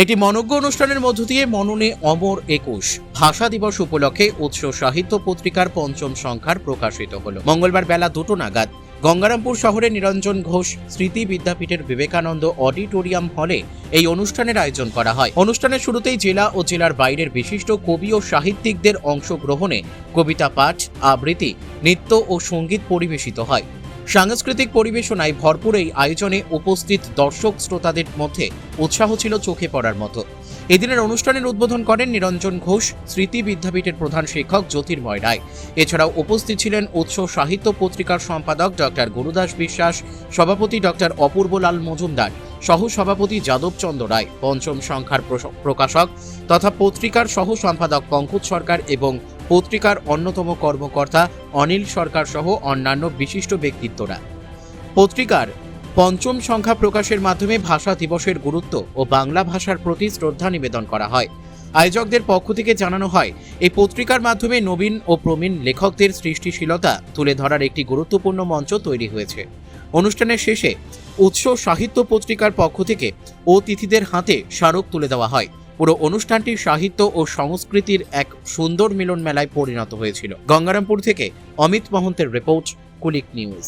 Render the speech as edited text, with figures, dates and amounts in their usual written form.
একটি মনোজ্ঞ অনুষ্ঠানের মধ্য দিয়ে মননে অমর ২১ ভাষা দিবস উপলক্ষে উৎস সাহিত্য পত্রিকার পঞ্চম সংখ্যার প্রকাশিত হল। মঙ্গলবার বেলা ২টো নাগাদ গঙ্গারামপুর শহরের নিরঞ্জন ঘোষ স্মৃতি বিদ্যাপীঠের বিবেকানন্দ অডিটোরিয়াম হলে এই অনুষ্ঠানের আয়োজন করা হয়। অনুষ্ঠানের শুরুতেই জেলা ও জেলার বাইরের বিশিষ্ট কবি ও সাহিত্যিকদের অংশগ্রহণে কবিতা পাঠ, আবৃত্তি, নৃত্য ও সঙ্গীত পরিবেশিত হয়। সাংস্কৃতিক পরিবেশনায় ভরপুর এই আয়োজনে উপস্থিত দর্শক শ্রোতাদের মধ্যে উৎসাহ ছিল চোখে পড়ার মতো। এদিনের অনুষ্ঠানের উদ্বোধন করেন নিরঞ্জন ঘোষ স্মৃতি বিদ্যাপীঠের প্রধান শিক্ষক জ্যোতির্ময় রায়। এছাড়াও উপস্থিত ছিলেন উৎস সাহিত্য পত্রিকার সম্পাদক ডক্টর গুরুদাস বিশ্বাস, সভাপতি ডক্টর অপূর্বলাল মজুমদার, সহ সভাপতি যাদবচন্দ্র রায়, পঞ্চম সংখ্যার প্রকাশক তথা পত্রিকার সহ সম্পাদক পঙ্কজ সরকার এবং পত্রিকার অন্যতম কর্মকর্তা অনিল সরকার সহ অন্যান্য বিশিষ্ট ব্যক্তিত্বরা। পত্রিকার পঞ্চম সংখ্যা প্রকাশের মাধ্যমে ভাষা দিবসের গুরুত্ব ও বাংলা ভাষার প্রতি শ্রদ্ধা নিবেদন করা হয়। আয়োজকদের পক্ষ থেকে জানানো হয়, এই পত্রিকার মাধ্যমে নবীন ও প্রবীণ লেখকদের সৃষ্টিশীলতা তুলে ধরার একটি গুরুত্বপূর্ণ মঞ্চ তৈরি হয়েছে। অনুষ্ঠানের শেষে উৎস সাহিত্য পত্রিকার পক্ষ থেকে অতিথিদের হাতে স্মারক তুলে দেওয়া হয়। পুরো অনুষ্ঠানটি সাহিত্য ও সংস্কৃতির এক সুন্দর মিলন মেলায় পরিণত হয়েছিল। গঙ্গারামপুর থেকে অমিত মহন্তের রিপোর্ট, কুলিক নিউজ।